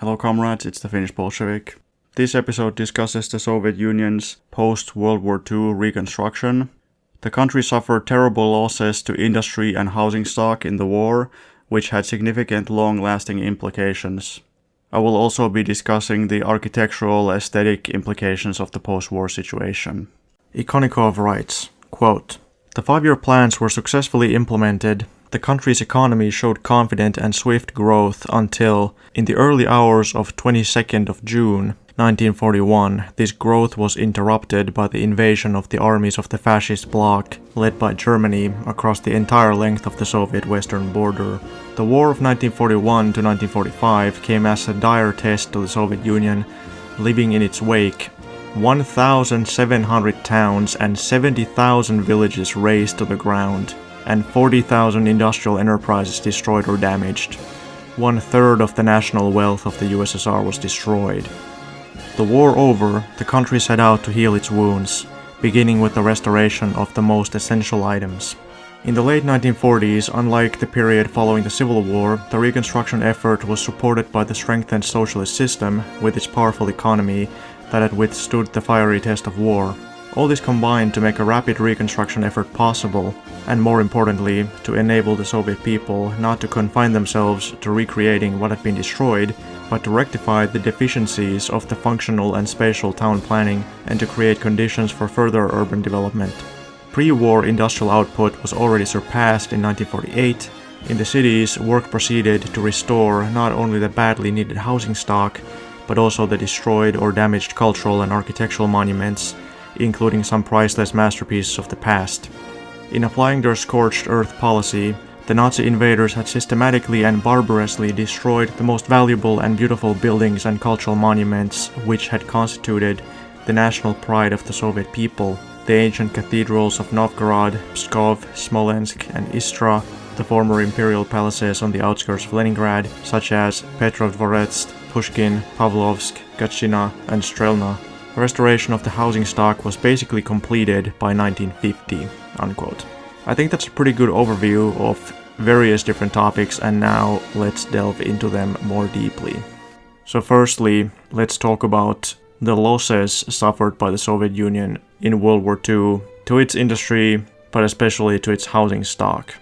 Hello comrades, it's the Finnish Bolshevik. This episode discusses the Soviet Union's post-World War II reconstruction. The country suffered terrible losses to industry and housing stock in the war, which had significant long-lasting implications. I will also be discussing the architectural aesthetic implications of the post-war situation. Ikonnikov writes, quote, "The 5-year plans were successfully implemented. The country's economy showed confident and swift growth until, in the early hours of 22nd of June, 1941, this growth was interrupted by the invasion of the armies of the fascist bloc, led by Germany, across the entire length of the Soviet western border. The war of 1941 to 1945 came as a dire test to the Soviet Union, leaving in its wake 1,700 towns and 70,000 villages razed to the ground, and 40,000 industrial enterprises destroyed or damaged. 1/3 of the national wealth of the USSR was destroyed. The war over, the country set out to heal its wounds, beginning with the restoration of the most essential items. In the late 1940s, unlike the period following the Civil War, the reconstruction effort was supported by the strengthened socialist system with its powerful economy that had withstood the fiery test of war. All this combined to make a rapid reconstruction effort possible, and more importantly, to enable the Soviet people not to confine themselves to recreating what had been destroyed, but to rectify the deficiencies of the functional and spatial town planning and to create conditions for further urban development. Pre-war industrial output was already surpassed in 1948. In the cities, work proceeded to restore not only the badly needed housing stock, but also the destroyed or damaged cultural and architectural monuments, including some priceless masterpieces of the past. In applying their scorched earth policy, the Nazi invaders had systematically and barbarously destroyed the most valuable and beautiful buildings and cultural monuments which had constituted the national pride of the Soviet people: the ancient cathedrals of Novgorod, Pskov, Smolensk, and Istra, the former imperial palaces on the outskirts of Leningrad, such as Petrov Dvorets, Pushkin, Pavlovsk, Gatchina, and Strelna. The restoration of the housing stock was basically completed by 1950, unquote. I think that's a pretty good overview of various different topics, and now let's delve into them more deeply. So firstly, let's talk about the losses suffered by the Soviet Union in World War II to its industry, but especially to its housing stock.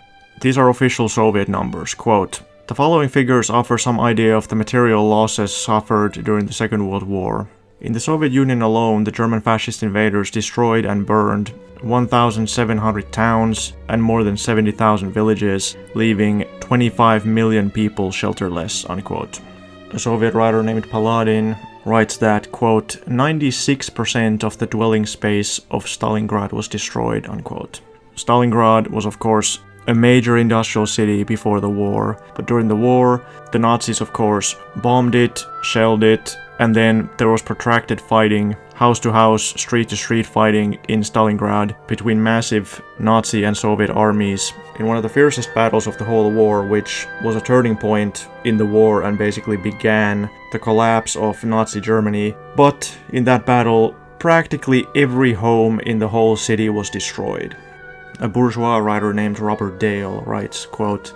These are official Soviet numbers, quote, "The following figures offer some idea of the material losses suffered during the Second World War. In the Soviet Union alone, the German fascist invaders destroyed and burned 1,700 towns and more than 70,000 villages, leaving 25 million people shelterless," unquote. A Soviet writer named Palladin writes that, quote, "96% of the dwelling space of Stalingrad was destroyed," unquote. Stalingrad was, of course, a major industrial city before the war, but during the war, the Nazis, of course, bombed it, shelled it, and then there was protracted fighting, house-to-house, street-to-street fighting in Stalingrad between massive Nazi and Soviet armies in one of the fiercest battles of the whole war, which was a turning point in the war and basically began the collapse of Nazi Germany. But in that battle, practically every home in the whole city was destroyed. A bourgeois writer named Robert Dale writes, quote,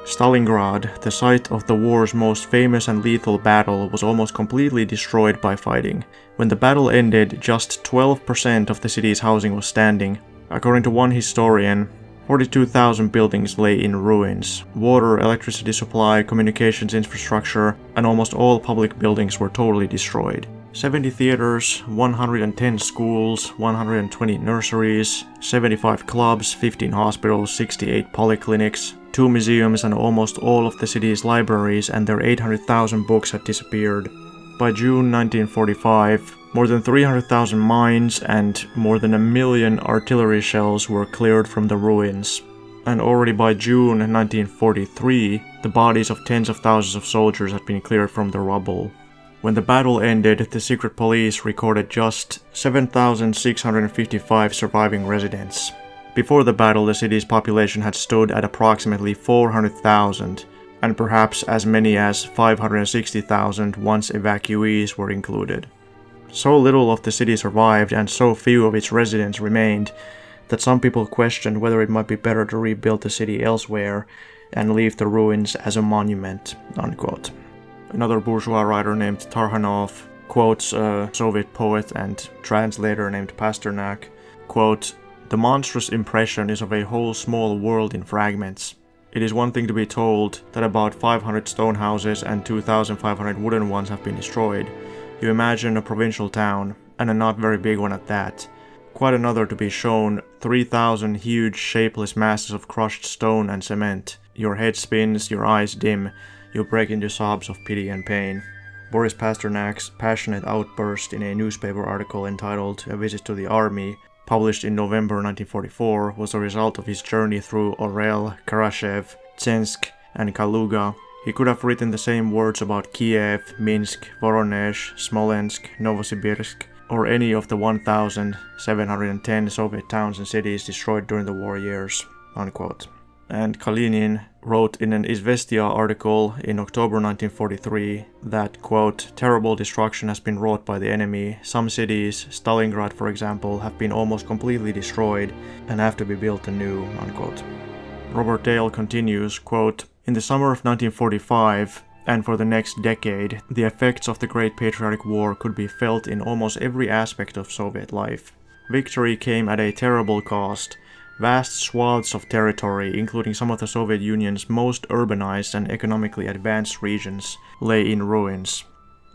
"Stalingrad, the site of the war's most famous and lethal battle, was almost completely destroyed by fighting. When the battle ended, just 12% of the city's housing was standing. According to one historian, 42,000 buildings lay in ruins. Water, electricity supply, communications infrastructure, and almost all public buildings were totally destroyed. 70 theaters, 110 schools, 120 nurseries, 75 clubs, 15 hospitals, 68 polyclinics, 2 museums, and almost all of the city's libraries and their 800,000 books had disappeared. By June 1945, more than 300,000 mines and more than 1 million artillery shells were cleared from the ruins. And already by June 1943, the bodies of tens of thousands of soldiers had been cleared from the rubble. When the battle ended, the secret police recorded just 7,655 surviving residents. Before the battle, the city's population had stood at approximately 400,000, and perhaps as many as 560,000 once evacuees were included. So little of the city survived and so few of its residents remained that some people questioned whether it might be better to rebuild the city elsewhere and leave the ruins as a monument," unquote. Another bourgeois writer named Tarkhanov quotes a Soviet poet and translator named Pasternak, quote, "The monstrous impression is of a whole small world in fragments. It is one thing to be told that about 500 stone houses and 2,500 wooden ones have been destroyed. You imagine a provincial town, and a not very big one at that. Quite another to be shown 3,000 huge shapeless masses of crushed stone and cement. Your head spins, your eyes dim, you break into sobs of pity and pain." Boris Pasternak's passionate outburst in a newspaper article entitled A Visit to the Army, published in November 1944, was a result of his journey through Orel, Karashev, Tsensk, and Kaluga. He could have written the same words about Kiev, Minsk, Voronezh, Smolensk, Novosibirsk, or any of the 1,710 Soviet towns and cities destroyed during the war years, unquote. And Kalinin wrote in an Izvestia article in October 1943 that, quote, "Terrible destruction has been wrought by the enemy. Some cities, Stalingrad for example, have been almost completely destroyed and have to be built anew," unquote. Robert Dale continues, quote, "In the summer of 1945, and for the next decade, the effects of the Great Patriotic War could be felt in almost every aspect of Soviet life. Victory came at a terrible cost. Vast swaths of territory, including some of the Soviet Union's most urbanized and economically advanced regions, lay in ruins.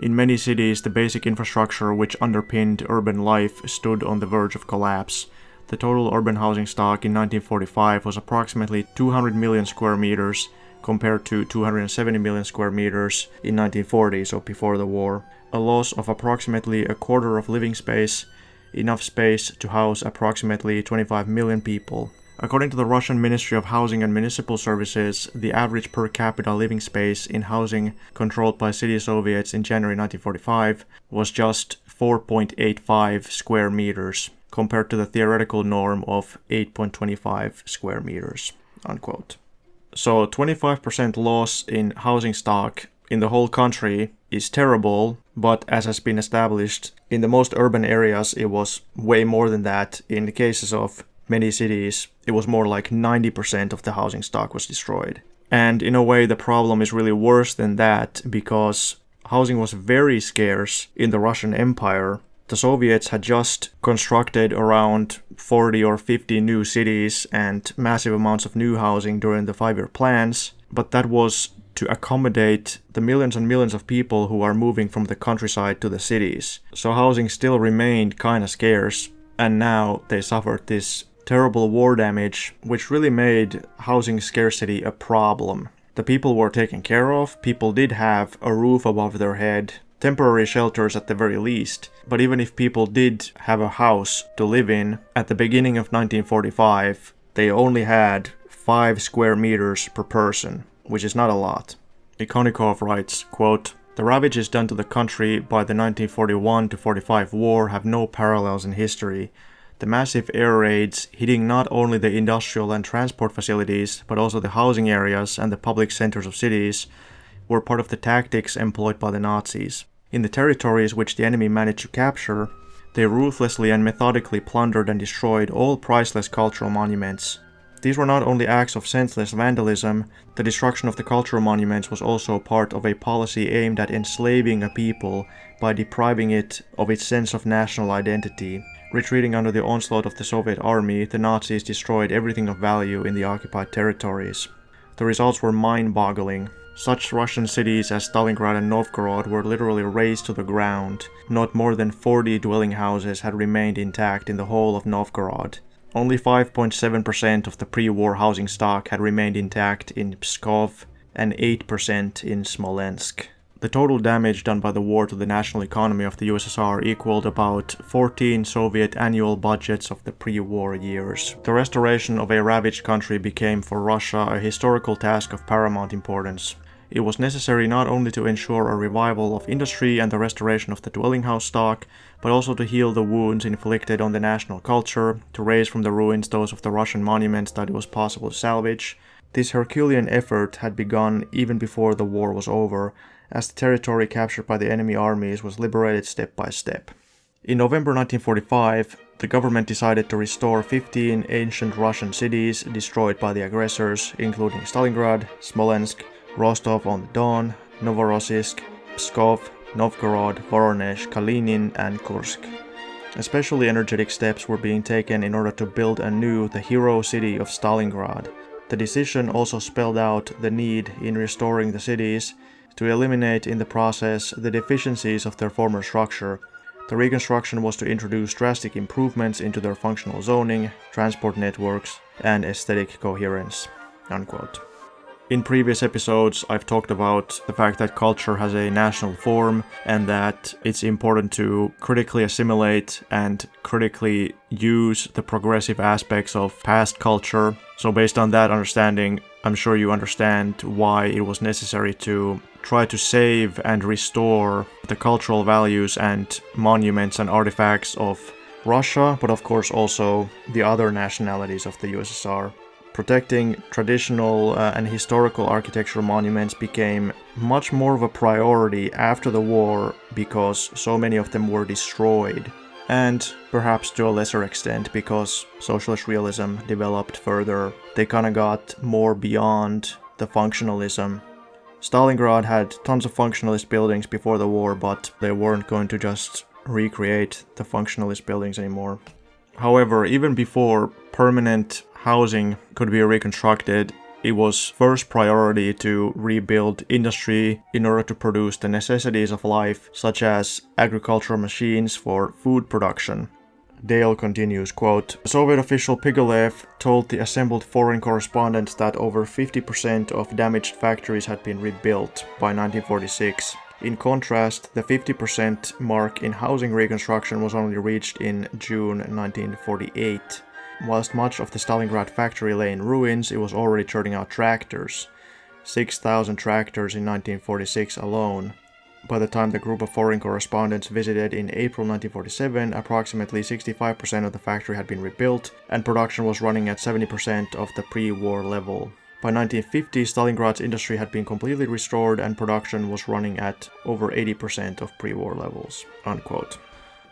In many cities, the basic infrastructure which underpinned urban life stood on the verge of collapse. The total urban housing stock in 1945 was approximately 200 million square meters, compared to 270 million square meters in 1940, so before the war. A loss of approximately a quarter of living space, enough space to house approximately 25 million people. According to the Russian Ministry of Housing and Municipal Services, the average per capita living space in housing controlled by city Soviets in January 1945 was just 4.85 square meters, compared to the theoretical norm of 8.25 square meters, unquote. So 25% loss in housing stock in the whole country is terrible, but as has been established, in the most urban areas it was way more than that. In the cases of many cities, it was more like 90% of the housing stock was destroyed. And in a way, the problem is really worse than that, because housing was very scarce in the Russian Empire. The Soviets had just constructed around 40 or 50 new cities and massive amounts of new housing during the 5-year plans, but that was to accommodate the millions and millions of people who are moving from the countryside to the cities. So housing still remained kind of scarce, and now they suffered this terrible war damage, which really made housing scarcity a problem. The people were taken care of, people did have a roof above their head, temporary shelters at the very least, but even if people did have a house to live in, at the beginning of 1945, they only had 5 square meters per person, which is not a lot. Ikonnikov writes, quote, "The ravages done to the country by the 1941-45 war have no parallels in history. The massive air raids, hitting not only the industrial and transport facilities, but also the housing areas and the public centers of cities, were part of the tactics employed by the Nazis. In the territories which the enemy managed to capture, they ruthlessly and methodically plundered and destroyed all priceless cultural monuments. These were not only acts of senseless vandalism, the destruction of the cultural monuments was also part of a policy aimed at enslaving a people by depriving it of its sense of national identity. Retreating under the onslaught of the Soviet army, the Nazis destroyed everything of value in the occupied territories. The results were mind-boggling. Such Russian cities as Stalingrad and Novgorod were literally razed to the ground. Not more than 40 dwelling houses had remained intact in the whole of Novgorod. Only 5.7% of the pre-war housing stock had remained intact in Pskov and 8% in Smolensk. The total damage done by the war to the national economy of the USSR equaled about 14 Soviet annual budgets of the pre-war years. The restoration of a ravaged country became for Russia a historical task of paramount importance. It was necessary not only to ensure a revival of industry and the restoration of the dwelling house stock, but also to heal the wounds inflicted on the national culture, to raise from the ruins those of the Russian monuments that it was possible to salvage. This Herculean effort had begun even before the war was over, as the territory captured by the enemy armies was liberated step by step. In November 1945, the government decided to restore 15 ancient Russian cities destroyed by the aggressors, including Stalingrad, Smolensk, Rostov-on-the-Don, Novorossiysk, Pskov, Novgorod, Voronezh, Kalinin, and Kursk. Especially energetic steps were being taken in order to build anew the hero city of Stalingrad. The decision also spelled out the need in restoring the cities to eliminate in the process the deficiencies of their former structure. The reconstruction was to introduce drastic improvements into their functional zoning, transport networks, and aesthetic coherence." Unquote. In previous episodes, I've talked about the fact that culture has a national form and that it's important to critically assimilate and critically use the progressive aspects of past culture. So based on that understanding, I'm sure you understand why it was necessary to try to save and restore the cultural values and monuments and artifacts of Russia, but of course also the other nationalities of the USSR. Protecting traditional and historical architectural monuments became much more of a priority after the war because so many of them were destroyed, and perhaps to a lesser extent because socialist realism developed further. They kind of got more beyond the functionalism. Stalingrad had tons of functionalist buildings before the war, but they weren't going to just recreate the functionalist buildings anymore. However, even before permanent housing could be reconstructed, it was first priority to rebuild industry in order to produce the necessities of life, such as agricultural machines for food production. Dale continues, quote, "Soviet official Pigolev told the assembled foreign correspondents that over 50% of damaged factories had been rebuilt by 1946. In contrast, the 50% mark in housing reconstruction was only reached in June 1948. Whilst much of the Stalingrad factory lay in ruins, it was already churning out tractors. 6,000 tractors in 1946 alone. By the time the group of foreign correspondents visited in April 1947, approximately 65% of the factory had been rebuilt, and production was running at 70% of the pre-war level. By 1950, Stalingrad's industry had been completely restored and production was running at over 80% of pre-war levels." Unquote.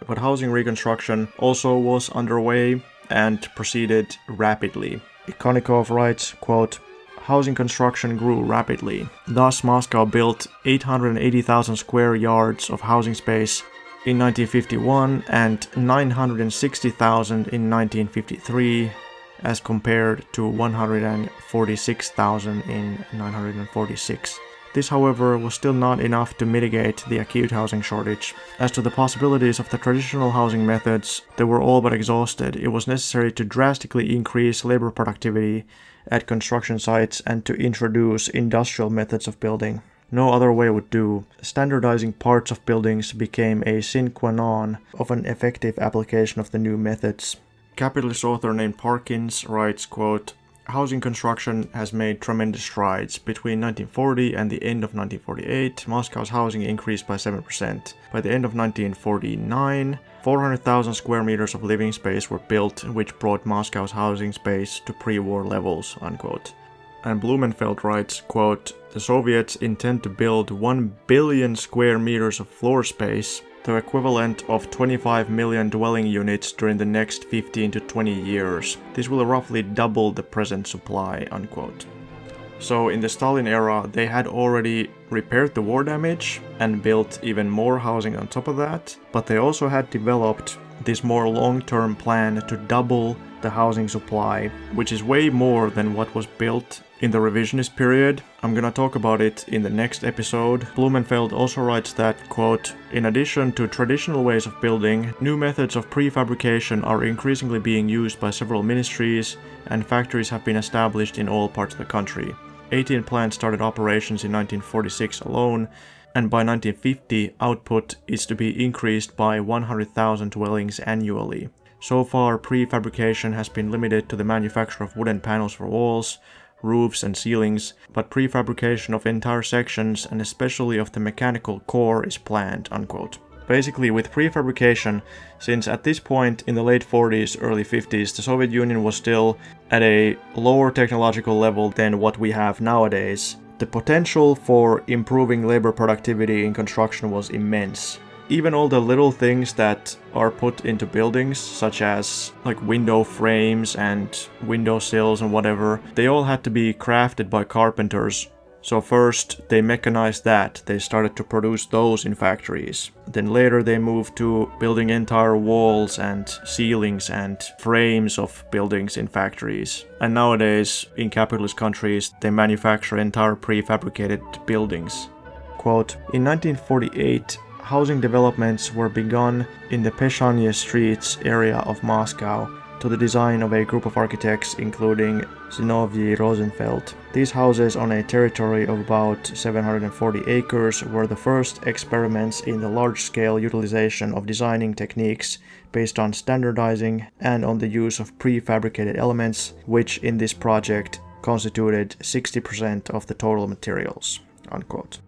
But housing reconstruction also was underway and proceeded rapidly. Ikonnikov writes, quote, "Housing construction grew rapidly. Thus, Moscow built 880,000 square yards of housing space in 1951 and 960,000 in 1953, as compared to 146,000 in 1946. This, however, was still not enough to mitigate the acute housing shortage. As to the possibilities of the traditional housing methods, they were all but exhausted. It was necessary to drastically increase labor productivity at construction sites and to introduce industrial methods of building. No other way would do. Standardizing parts of buildings became a sine qua non of an effective application of the new methods." Capitalist author named Parkins writes, quote, "Housing construction has made tremendous strides. Between 1940 and the end of 1948, Moscow's housing increased by 7%. By the end of 1949, 400,000 square meters of living space were built, which brought Moscow's housing space to pre-war levels." Unquote. And Blumenfeld writes, quote, "The Soviets intend to build 1 billion square meters of floor space, the equivalent of 25 million dwelling units during the next 15 to 20 years. This will roughly double the present supply." Unquote. So in the Stalin era, they had already repaired the war damage and built even more housing on top of that, but they also had developed this more long-term plan to double the housing supply, which is way more than what was built in the revisionist period. I'm gonna talk about it in the next episode. Blumenfeld also writes that, quote, "In addition to traditional ways of building, new methods of prefabrication are increasingly being used by several ministries, and factories have been established in all parts of the country. 18 plants started operations in 1946 alone, and by 1950, output is to be increased by 100,000 dwellings annually. So far, prefabrication has been limited to the manufacture of wooden panels for walls, roofs and ceilings, but prefabrication of entire sections and especially of the mechanical core is planned." Unquote. Basically, with prefabrication, since at this point in the late 40s, early 50s, the Soviet Union was still at a lower technological level than what we have nowadays, the potential for improving labor productivity in construction was immense. Even all the little things that are put into buildings, such as like window frames and window sills and whatever, they all had to be crafted by carpenters So first they mechanized that, they started to produce those in factories. Then later they moved to building entire walls and ceilings and frames of buildings in factories. And nowadays, in capitalist countries, they manufacture entire prefabricated buildings. Quote, in 1948, housing developments were begun in the Peshanye Streets area of Moscow to the design of a group of architects including Zinovy Rosenfeld. These houses on a territory of about 740 acres were the first experiments in the large-scale utilization of designing techniques based on standardizing and on the use of prefabricated elements, which in this project constituted 60% of the total materials. Unquote.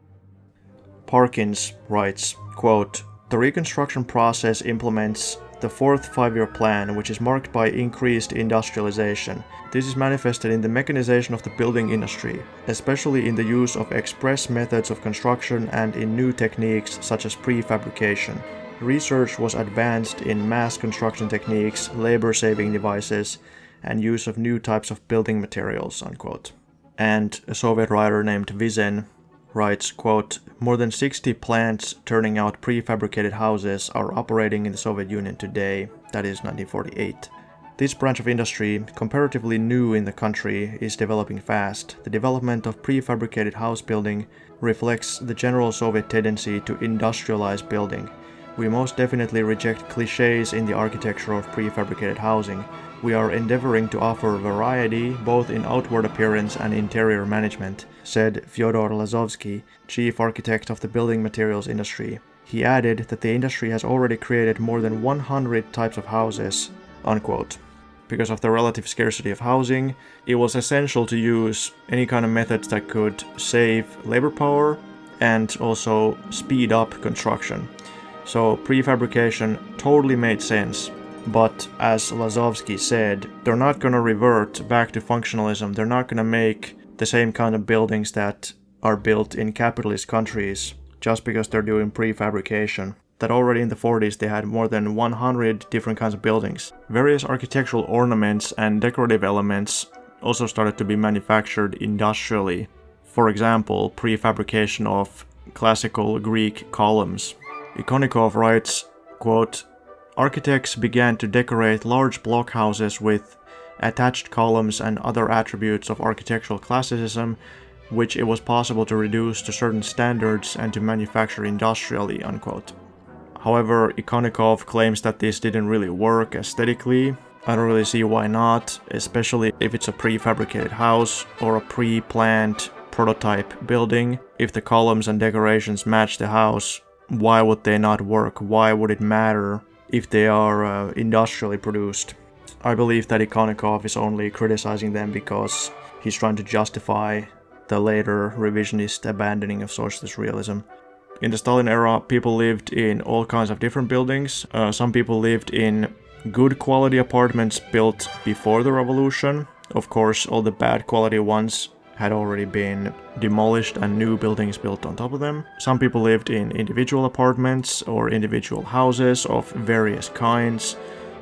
Parkins writes, quote, the reconstruction process implements the fourth five-year plan, which is marked by increased industrialization. This is manifested in the mechanization of the building industry, especially in the use of express methods of construction and in new techniques such as prefabrication. Research was advanced in mass construction techniques, labor-saving devices, and use of new types of building materials, unquote. And a Soviet writer named Vizen writes, quote, more than 60 plants turning out prefabricated houses are operating in the Soviet Union today, that is 1948. This branch of industry, comparatively new in the country, is developing fast. The development of prefabricated house building reflects the general Soviet tendency to industrialize building. We most definitely reject clichés in the architecture of prefabricated housing. We are endeavoring to offer variety both in outward appearance and interior management, said Fyodor Lazovsky, chief architect of the building materials industry. He added that the industry has already created more than 100 types of houses, unquote. Because of the relative scarcity of housing, it was essential to use any kind of methods that could save labor power and also speed up construction. So prefabrication totally made sense. But as Lazovsky said, they're not going to revert back to functionalism. They're not going to make the same kind of buildings that are built in capitalist countries just because they're doing prefabrication. That already in the 40s they had more than 100 different kinds of buildings. Various architectural ornaments and decorative elements also started to be manufactured industrially. For example, prefabrication of classical Greek columns. Ikonnikov writes, quote, architects began to decorate large blockhouses with attached columns and other attributes of architectural classicism, which it was possible to reduce to certain standards and to manufacture industrially, unquote. However, Ikonnikov claims that this didn't really work aesthetically. I don't really see why not, especially if it's a prefabricated house or a pre-planned prototype building. If the columns and decorations match the house, why would they not work? Why would it matter if they are industrially produced? I believe that Ikonnikov is only criticizing them because he's trying to justify the later revisionist abandoning of socialist realism. In the Stalin era, people lived in all kinds of different buildings. Some people lived in good quality apartments built before the revolution. Of course, all the bad quality ones had already been demolished and new buildings built on top of them. Some people lived in individual apartments or individual houses of various kinds.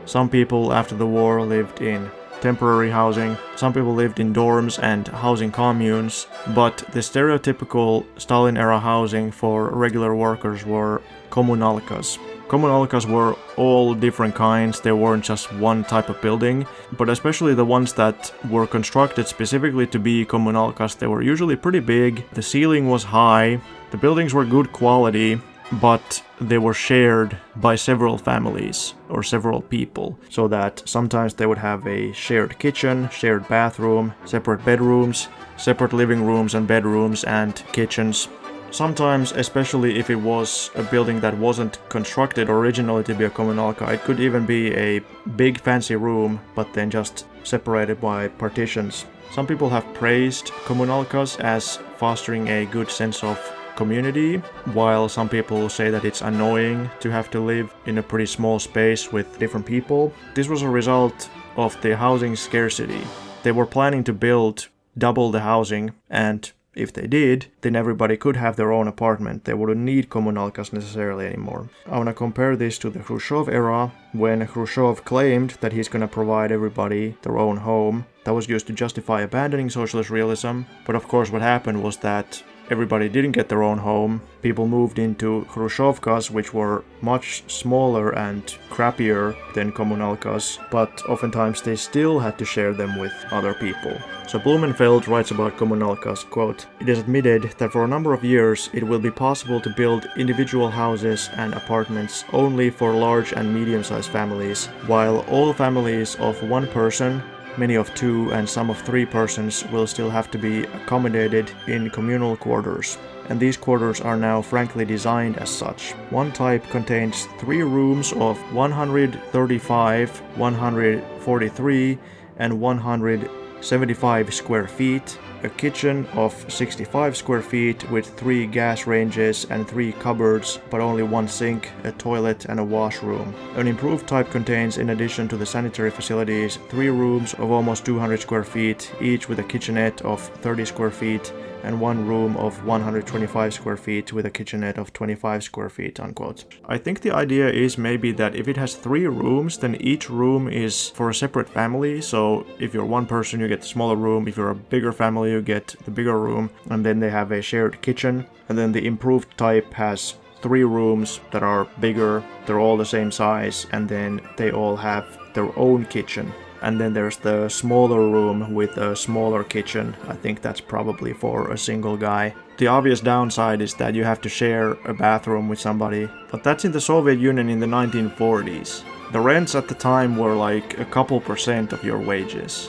Some people after the war lived in temporary housing. Some people lived in dorms and housing communes. But the stereotypical Stalin-era housing for regular workers were kommunalkas. Kommunalkas were all different kinds, they weren't just one type of building, but especially the ones that were constructed specifically to be kommunalkas, they were usually pretty big, the ceiling was high, the buildings were good quality, but they were shared by several families or several people, so that sometimes they would have a shared kitchen, shared bathroom, separate bedrooms, separate living rooms and bedrooms and kitchens. Sometimes, especially if it was a building that wasn't constructed originally to be a kommunalka, it could even be a big fancy room, but then just separated by partitions. Some people have praised kommunalkas as fostering a good sense of community, while some people say that it's annoying to have to live in a pretty small space with different people. This was a result of the housing scarcity. They were planning to build double the housing, and If they did, then everybody could have their own apartment. They wouldn't need kommunalkas necessarily anymore. I want to compare this to the Khrushchev era, when Khrushchev claimed that he's going to provide everybody their own home. That was used to justify abandoning socialist realism, but of course what happened was that everybody didn't get their own home. People moved into Khrushchevkas, which were much smaller and crappier than kommunalkas, but oftentimes they still had to share them with other people. So Blumenfeld writes about kommunalkas, quote, "It is admitted that for a number of years it will be possible to build individual houses and apartments only for large and medium-sized families, while all families of one person, many of two and some of three persons will still have to be accommodated in communal quarters. And these quarters are now frankly designed as such. One type contains 3 rooms of 135, 143 and 175 square feet, a kitchen of 65 square feet with 3 gas ranges and 3 cupboards, but only 1 sink, a toilet and a washroom. An improved type contains, in addition to the sanitary facilities, 3 rooms of almost 200 square feet, each with a kitchenette of 30 square feet, and 1 room of 125 square feet with a kitchenette of 25 square feet," unquote. I think the idea is maybe that if it has 3 rooms, then each room is for a separate family. So if you're one person, you get the smaller room. If you're a bigger family, you get the bigger room. And then they have a shared kitchen. And then the improved type has 3 rooms that are bigger. They're all the same size. And then they all have their own kitchen. And then there's the smaller room with a smaller kitchen. I think that's probably for a single guy. The obvious downside is that you have to share a bathroom with somebody, but that's in the Soviet Union in the 1940s. The rents at the time were like a couple % of your wages.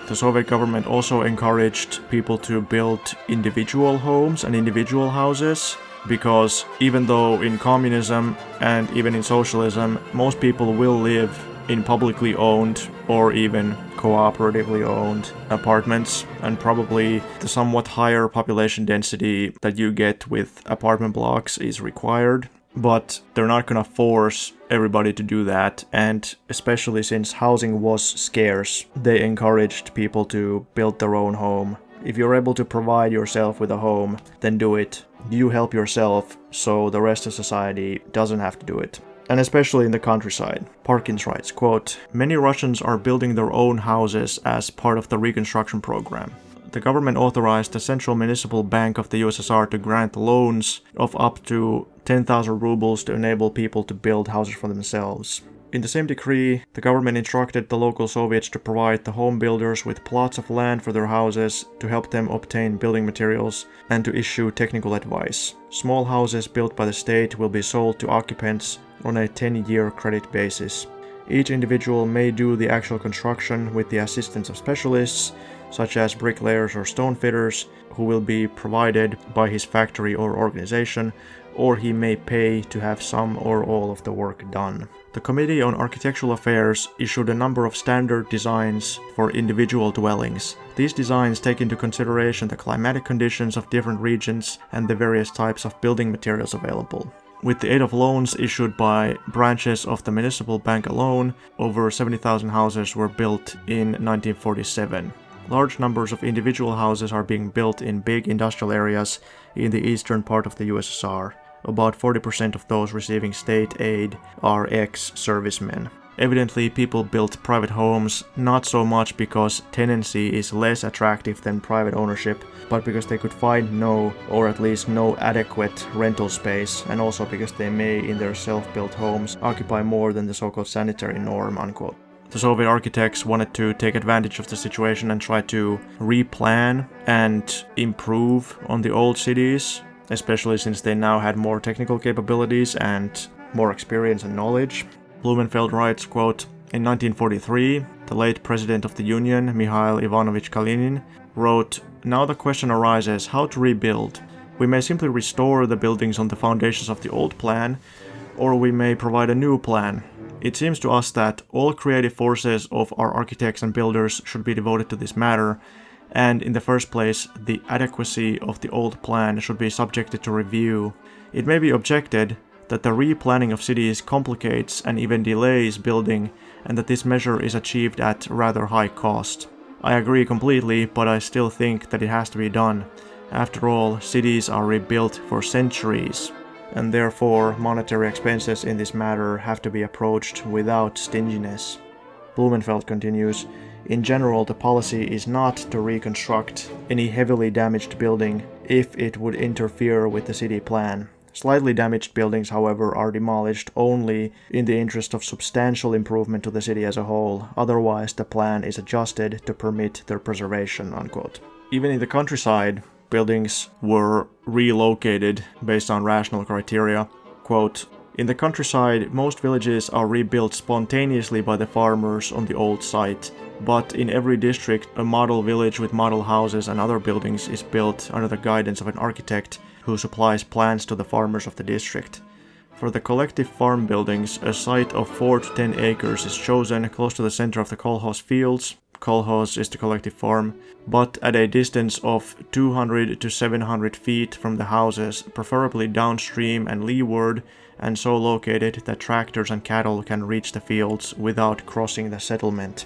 The Soviet government also encouraged people to build individual homes and individual houses, because even though in communism and even in socialism, most people will live in publicly owned or even cooperatively owned apartments, and probably the somewhat higher population density that you get with apartment blocks is required, but they're not gonna force everybody to do that. And especially since housing was scarce, they encouraged people to build their own home. If you're able to provide yourself with a home, then do it. You help yourself, so the rest of society doesn't have to do it. And especially in the countryside. Parkins writes, quote, "Many Russians are building their own houses as part of the reconstruction program. The government authorized the Central Municipal Bank of the USSR to grant loans of up to 10,000 rubles to enable people to build houses for themselves. In the same decree, the government instructed the local Soviets to provide the home builders with plots of land for their houses to help them obtain building materials and to issue technical advice. Small houses built by the state will be sold to occupants on a 10-year credit basis. Each individual may do the actual construction with the assistance of specialists, such as bricklayers or stone fitters, who will be provided by his factory or organization, or he may pay to have some or all of the work done. The Committee on Architectural Affairs issued a number of standard designs for individual dwellings. These designs take into consideration the climatic conditions of different regions and the various types of building materials available. With the aid of loans issued by branches of the municipal bank alone, over 70,000 houses were built in 1947. Large numbers of individual houses are being built in big industrial areas in the eastern part of the USSR. About 40% of those receiving state aid are ex-servicemen. Evidently, people built private homes not so much because tenancy is less attractive than private ownership, but because they could find no, or at least no adequate rental space, and also because they may, in their self-built homes, occupy more than the so-called sanitary norm," unquote. The Soviet architects wanted to take advantage of the situation and try to replan and improve on the old cities, especially since they now had more technical capabilities and more experience and knowledge. Blumenfeld writes, quote, "In 1943, the late President of the Union, Mikhail Ivanovich Kalinin, wrote, 'Now the question arises how to rebuild. We may simply restore the buildings on the foundations of the old plan, or we may provide a new plan. It seems to us that all creative forces of our architects and builders should be devoted to this matter, and in the first place, the adequacy of the old plan should be subjected to review. It may be objected that the replanning of cities complicates and even delays building, and that this measure is achieved at rather high cost. I agree completely, but I still think that it has to be done. After all, cities are rebuilt for centuries, and therefore monetary expenses in this matter have to be approached without stinginess. Blumenfeld continues, in general, the policy is not to reconstruct any heavily damaged building if it would interfere with the city plan. Slightly damaged buildings, however, are demolished only in the interest of substantial improvement to the city as a whole, otherwise the plan is adjusted to permit their preservation, unquote. Even in the countryside, buildings were relocated based on rational criteria. Quote, in the countryside, most villages are rebuilt spontaneously by the farmers on the old site, but in every district, a model village with model houses and other buildings is built under the guidance of an architect who supplies plans to the farmers of the district. For the collective farm buildings, a site of 4 to 10 acres is chosen close to the center of the kolkhoz fields. Kolkhoz is the collective farm, but at a distance of 200 to 700 feet from the houses, preferably downstream and leeward, and so located that tractors and cattle can reach the fields without crossing the settlement.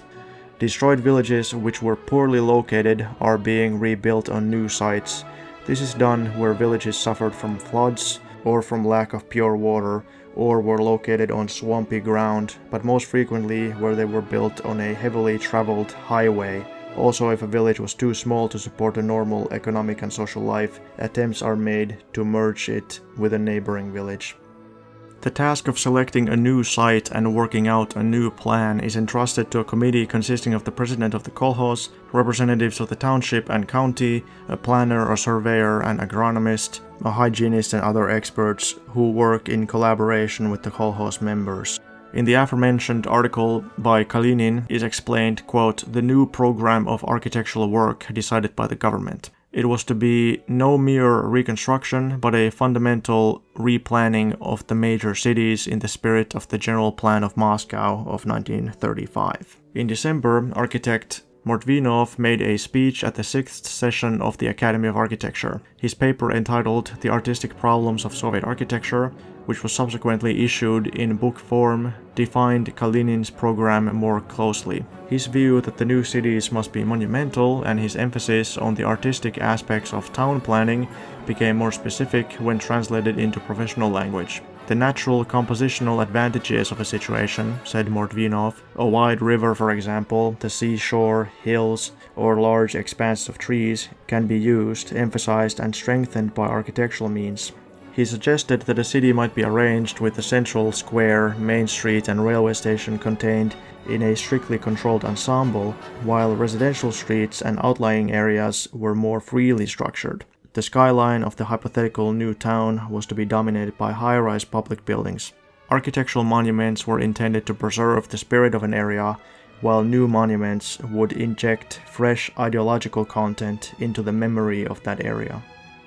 Destroyed villages which were poorly located are being rebuilt on new sites. This is done where villages suffered from floods or from lack of pure water, or were located on swampy ground, but most frequently where they were built on a heavily traveled highway. Also, if a village was too small to support a normal economic and social life, attempts are made to merge it with a neighboring village. The task of selecting a new site and working out a new plan is entrusted to a committee consisting of the president of the kolkhoz, representatives of the township and county, a planner, a surveyor, an agronomist, a hygienist and other experts who work in collaboration with the kolkhoz members. In the aforementioned article by Kalinin is explained, quote, the new program of architectural work decided by the government. It was to be no mere reconstruction, but a fundamental replanning of the major cities in the spirit of the General Plan of Moscow of 1935. In December, architect Mortvinov made a speech at the 6th session of the Academy of Architecture. His paper entitled The Artistic Problems of Soviet Architecture, which was subsequently issued in book form, defined Kalinin's program more closely. His view that the new cities must be monumental and his emphasis on the artistic aspects of town planning became more specific when translated into professional language. The natural compositional advantages of a situation, said Mortvinov, a wide river for example, the seashore, hills, or large expanses of trees, can be used, emphasized and strengthened by architectural means. He suggested that a city might be arranged with the central square, main street and railway station contained in a strictly controlled ensemble, while residential streets and outlying areas were more freely structured. The skyline of the hypothetical new town was to be dominated by high-rise public buildings. Architectural monuments were intended to preserve the spirit of an area, while new monuments would inject fresh ideological content into the memory of that area.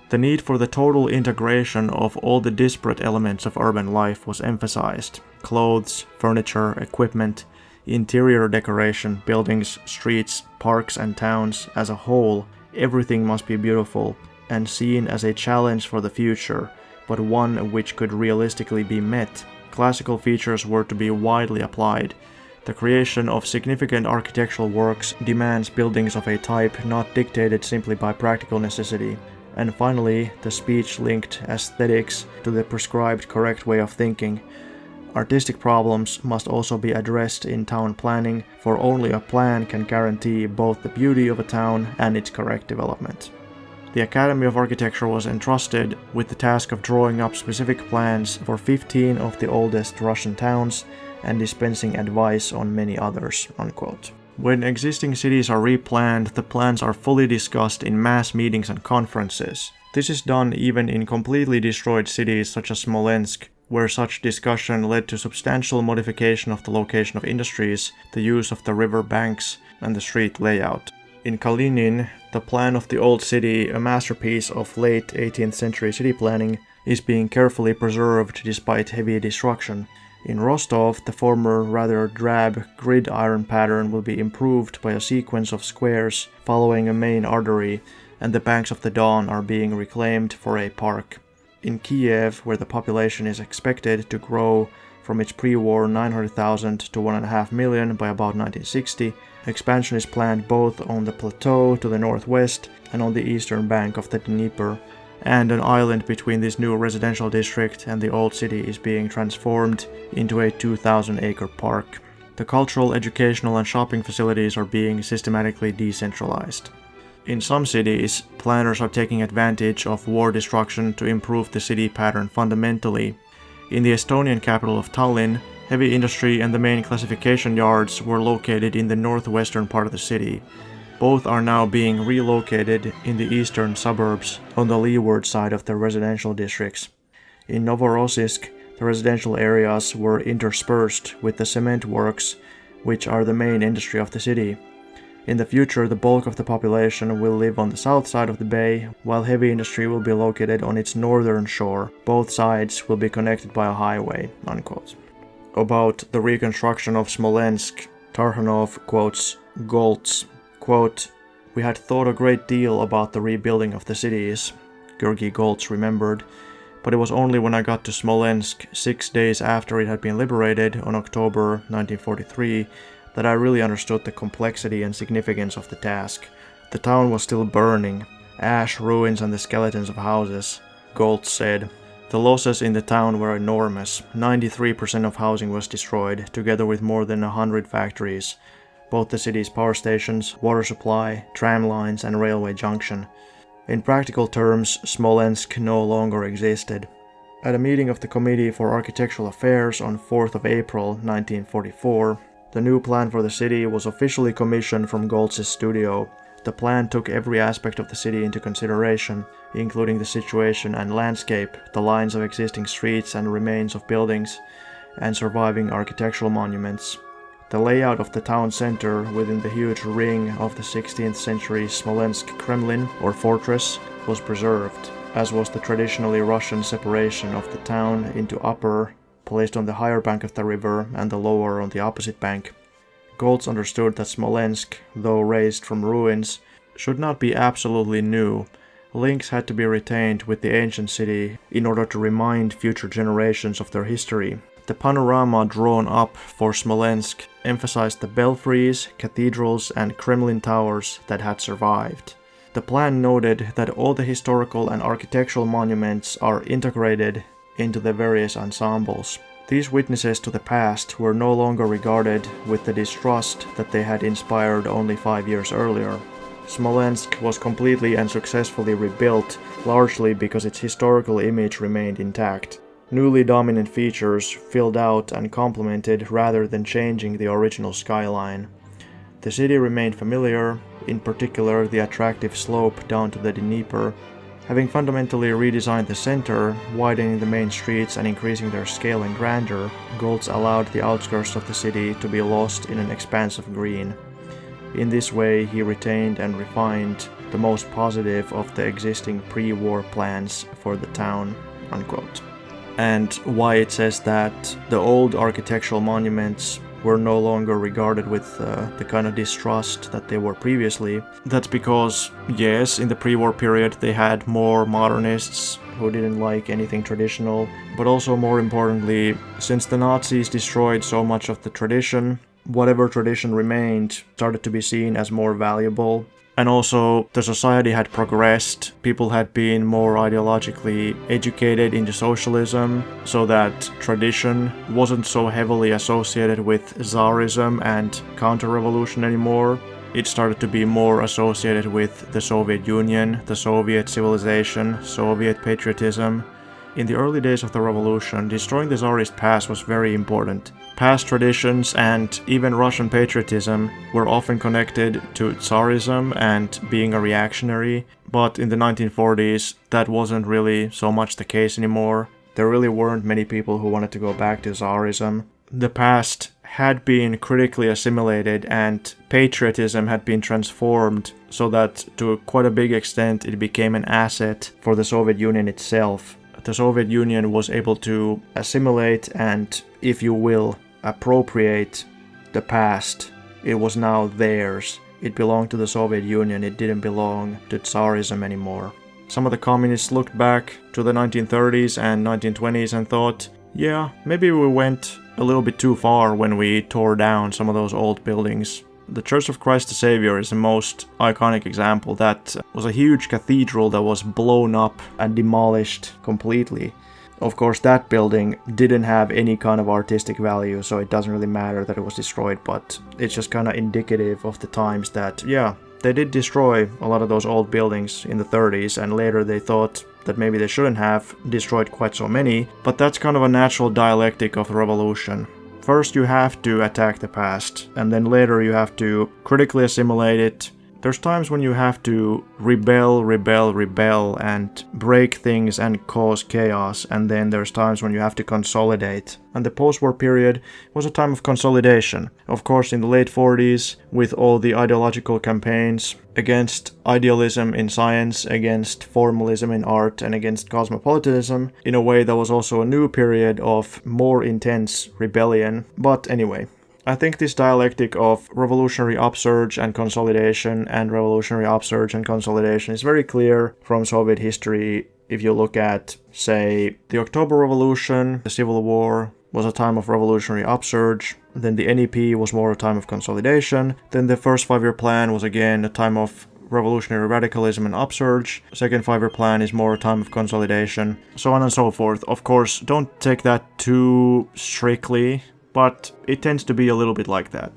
The need for the total integration of all the disparate elements of urban life was emphasized. Clothes, furniture, equipment, interior decoration, buildings, streets, parks and towns as a whole, everything must be beautiful and seen as a challenge for the future, but one which could realistically be met. Classical features were to be widely applied. The creation of significant architectural works demands buildings of a type not dictated simply by practical necessity. And finally, the speech linked aesthetics to the prescribed correct way of thinking. Artistic problems must also be addressed in town planning, for only a plan can guarantee both the beauty of a town and its correct development. The Academy of Architecture was entrusted with the task of drawing up specific plans for 15 of the oldest Russian towns and dispensing advice on many others, unquote. When existing cities are replanned, the plans are fully discussed in mass meetings and conferences. This is done even in completely destroyed cities such as Smolensk, where such discussion led to substantial modification of the location of industries, the use of the river banks, and the street layout. In Kalinin, the plan of the old city, a masterpiece of late 18th century city planning, is being carefully preserved despite heavy destruction. In Rostov, the former rather drab gridiron pattern will be improved by a sequence of squares following a main artery, and the banks of the Don are being reclaimed for a park. In Kiev, where the population is expected to grow from its pre-war 900,000 to 1.5 million by about 1960, expansion is planned both on the plateau to the northwest and on the eastern bank of the Dnieper, and an island between this new residential district and the old city is being transformed into a 2,000-acre park. The cultural, educational, and shopping facilities are being systematically decentralized. In some cities, planners are taking advantage of war destruction to improve the city pattern fundamentally. In the Estonian capital of Tallinn, heavy industry and the main classification yards were located in the northwestern part of the city. Both are now being relocated in the eastern suburbs on the leeward side of the residential districts. In Novorossiysk, the residential areas were interspersed with the cement works, which are the main industry of the city. In the future, the bulk of the population will live on the south side of the bay, while heavy industry will be located on its northern shore. Both sides will be connected by a highway." Unquote. About the reconstruction of Smolensk, Tarkhanov quotes Goltz, quote, "We had thought a great deal about the rebuilding of the cities," Georgy Goltz remembered, "but it was only when I got to Smolensk 6 days after it had been liberated on October 1943 that I really understood the complexity and significance of the task. The town was still burning, ash, ruins, and the skeletons of houses," Goltz said. "The losses in the town were enormous. 93% of housing was destroyed, together with more than 100 factories, both the city's power stations, water supply, tram lines, and railway junction. In practical terms, Smolensk no longer existed." At a meeting of the Committee for Architectural Affairs on 4th of April 1944, the new plan for the city was officially commissioned from Goltz's studio. The plan took every aspect of the city into consideration, including the situation and landscape, the lines of existing streets and remains of buildings, and surviving architectural monuments. The layout of the town center within the huge ring of the 16th century Smolensk Kremlin, or fortress, was preserved, as was the traditionally Russian separation of the town into upper, placed on the higher bank of the river, and the lower on the opposite bank. Goltz understood that Smolensk, though raised from ruins, should not be absolutely new. Links had to be retained with the ancient city in order to remind future generations of their history. The panorama drawn up for Smolensk emphasized the belfries, cathedrals, and Kremlin towers that had survived. The plan noted that all the historical and architectural monuments are integrated into the various ensembles. These witnesses to the past were no longer regarded with the distrust that they had inspired only 5 years earlier. Smolensk was completely and successfully rebuilt, largely because its historical image remained intact. Newly dominant features filled out and complemented rather than changing the original skyline. The city remained familiar, in particular the attractive slope down to the Dnieper. Having fundamentally redesigned the center, widening the main streets and increasing their scale and grandeur, Goltz allowed the outskirts of the city to be lost in an expanse of green. In this way, he retained and refined the most positive of the existing pre-war plans for the town." Unquote. And why it says that the old architectural monuments were no longer regarded with the kind of distrust that they were previously. That's because, yes, in the pre-war period they had more modernists who didn't like anything traditional, but also more importantly, since the Nazis destroyed so much of the tradition, whatever tradition remained started to be seen as more valuable. And also, the society had progressed, people had been more ideologically educated into socialism, so that tradition wasn't so heavily associated with Tsarism and counter-revolution anymore. It started to be more associated with the Soviet Union, the Soviet civilization, Soviet patriotism. In the early days of the revolution, destroying the Tsarist past was very important. Past traditions and even Russian patriotism were often connected to Tsarism and being a reactionary, but in the 1940s that wasn't really so much the case anymore. There really weren't many people who wanted to go back to Tsarism. The past had been critically assimilated and patriotism had been transformed so that to quite a big extent it became an asset for the Soviet Union itself. The Soviet Union was able to assimilate and, if you will, appropriate the past. It was now theirs. It belonged to the Soviet Union. It didn't belong to Tsarism anymore. some of the communists looked back to the 1930s and 1920s and thought, yeah, maybe we went a little bit too far when we tore down some of those old buildings. The Church of Christ the Savior is the most iconic example. That was a huge cathedral that was blown up and demolished completely. Of course, that building didn't have any kind of artistic value, so it doesn't really matter that it was destroyed, but it's just kind of indicative of the times that, yeah, they did destroy a lot of those old buildings in the 30s, and later they thought that maybe they shouldn't have destroyed quite so many, but that's kind of a natural dialectic of the revolution. First you have to attack the past, and then later you have to critically assimilate it. There's times when you have to rebel, and break things and cause chaos, and then there's times when you have to consolidate. And the post-war period was a time of consolidation. Of course, in the late 40s, with all the ideological campaigns against idealism in science, against formalism in art, and against cosmopolitanism, in a way that was also a new period of more intense rebellion. But anyway, I think this dialectic of revolutionary upsurge and consolidation and revolutionary upsurge and consolidation is very clear from Soviet history. If you look at, say, the October Revolution, the Civil War was a time of revolutionary upsurge, then the NEP was more a time of consolidation, then the first five-year plan was again a time of revolutionary radicalism and upsurge, second five-year plan is more a time of consolidation, so on and so forth. Of course, don't take that too strictly, but it tends to be a little bit like that.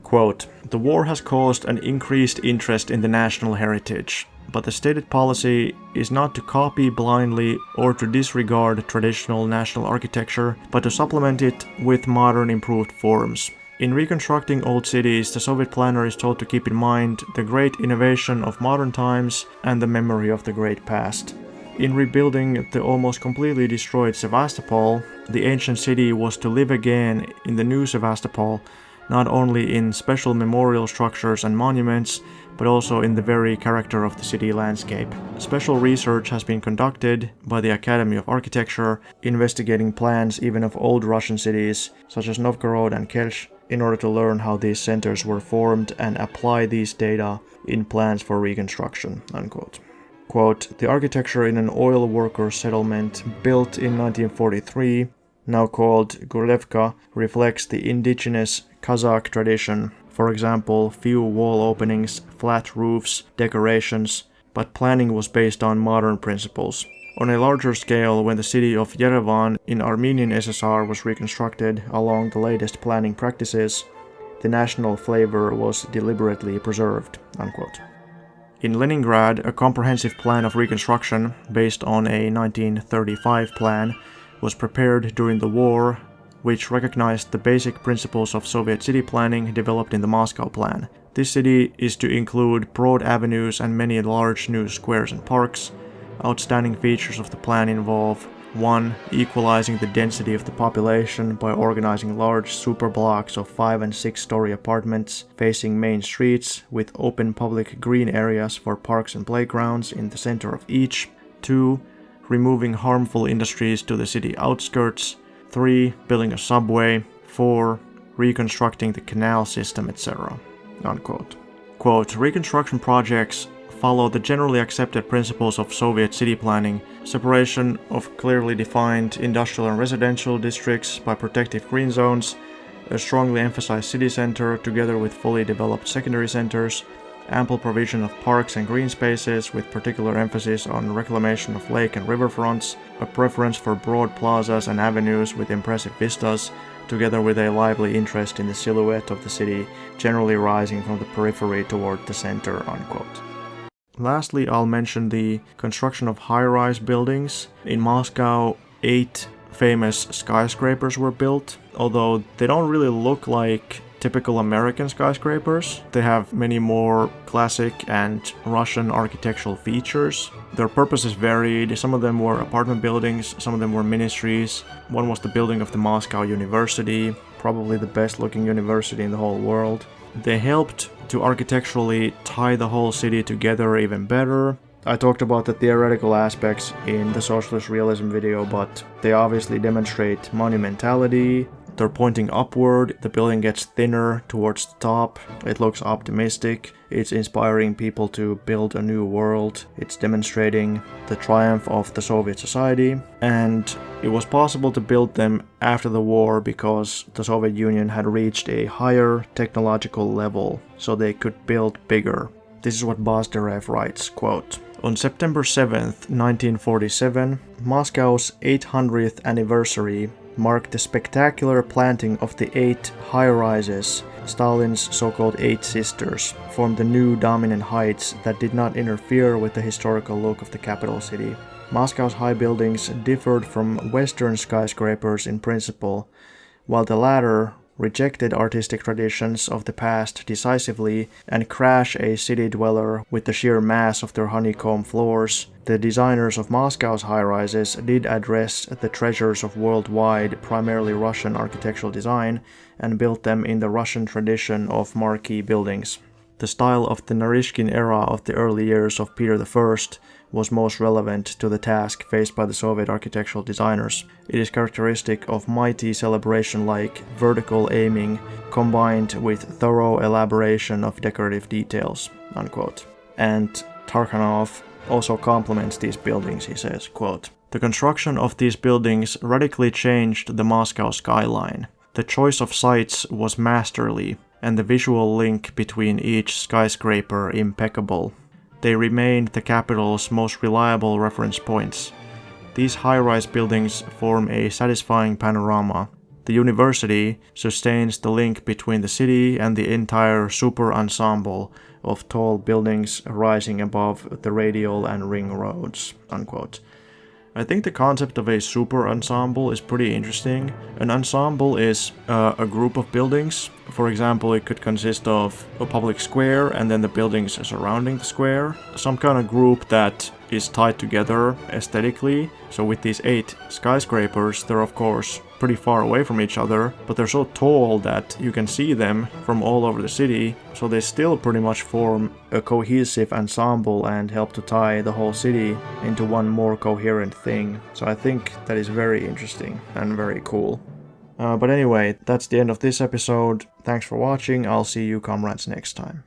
Quote, "The war has caused an increased interest in the national heritage, but the stated policy is not to copy blindly or to disregard traditional national architecture, but to supplement it with modern improved forms. In reconstructing old cities, the Soviet planner is told to keep in mind the great innovation of modern times and the memory of the great past. In rebuilding the almost completely destroyed Sevastopol, the ancient city was to live again in the new Sevastopol, not only in special memorial structures and monuments, but also in the very character of the city landscape. Special research has been conducted by the Academy of Architecture, investigating plans even of old Russian cities, such as Novgorod and Kelch, in order to learn how these centers were formed and apply these data in plans for reconstruction." Unquote. Quote, "The architecture in an oil workers' settlement built in 1943, now called Gurlevka, reflects the indigenous Kazakh tradition. For example, few wall openings, flat roofs, decorations, but planning was based on modern principles. On a larger scale, when the city of Yerevan in Armenian SSR was reconstructed along the latest planning practices, the national flavor was deliberately preserved." Unquote. In Leningrad, a comprehensive plan of reconstruction, based on a 1935 plan, was prepared during the war, which recognized the basic principles of Soviet city planning developed in the Moscow Plan. This city is to include broad avenues and many large new squares and parks. Outstanding features of the plan involve 1. Equalizing the density of the population by organizing large superblocks of 5- and 6-story apartments facing main streets with open public green areas for parks and playgrounds in the center of each. 2. Removing harmful industries to the city outskirts. 3. Building a subway. 4. Reconstructing the canal system, etc." Unquote. Quote, "Reconstruction projects follow the generally accepted principles of Soviet city planning, separation of clearly defined industrial and residential districts by protective green zones, a strongly emphasized city center together with fully developed secondary centers, ample provision of parks and green spaces with particular emphasis on reclamation of lake and river fronts, a preference for broad plazas and avenues with impressive vistas, together with a lively interest in the silhouette of the city, generally rising from the periphery toward the center." Unquote. Lastly, I'll mention the construction of high-rise buildings. In Moscow, 8 famous skyscrapers were built, although they don't really look like typical American skyscrapers. They have many more classic and Russian architectural features. Their purposes varied. Some of them were apartment buildings, some of them were ministries. One was the building of the Moscow University, probably the best-looking university in the whole world. They helped to architecturally tie the whole city together even better. I talked about the theoretical aspects in the socialist realism video, but they obviously demonstrate monumentality, They're pointing upward, the building gets thinner towards the top, it looks optimistic, it's inspiring people to build a new world, it's demonstrating the triumph of the Soviet society, and it was possible to build them after the war because the Soviet Union had reached a higher technological level, so they could build bigger. This is what Bazderev writes, quote, "On September 7th, 1947, Moscow's 800th anniversary marked the spectacular planting of the 8 high-rises. Stalin's so-called 8 sisters formed the new dominant heights that did not interfere with the historical look of the capital city. Moscow's high buildings differed from Western skyscrapers in principle, while the latter rejected artistic traditions of the past decisively and crash a city dweller with the sheer mass of their honeycomb floors. The designers of Moscow's high-rises did address the treasures of worldwide, primarily Russian architectural design and built them in the Russian tradition of marquee buildings. The style of the Narishkin era of the early years of Peter I was most relevant to the task faced by the Soviet architectural designers. It is characteristic of mighty celebration-like vertical aiming combined with thorough elaboration of decorative details," unquote. And Tarkhanov also compliments these buildings, he says, quote, "The construction of these buildings radically changed the Moscow skyline. The choice of sites was masterly, and the visual link between each skyscraper impeccable. They remained the capital's most reliable reference points. These high-rise buildings form a satisfying panorama. The university sustains the link between the city and the entire super ensemble of tall buildings rising above the radial and ring roads," unquote. I think the concept of a super ensemble is pretty interesting. An ensemble is a group of buildings. For example, it could consist of a public square and then the buildings surrounding the square. Some kind of group that is tied together aesthetically. So with these 8 skyscrapers, they're of course pretty far away from each other, but they're so tall that you can see them from all over the city, so they still pretty much form a cohesive ensemble and help to tie the whole city into one more coherent thing. So I think that is very interesting and very cool. But anyway, that's the end of this episode. Thanks for watching. I'll see you comrades next time.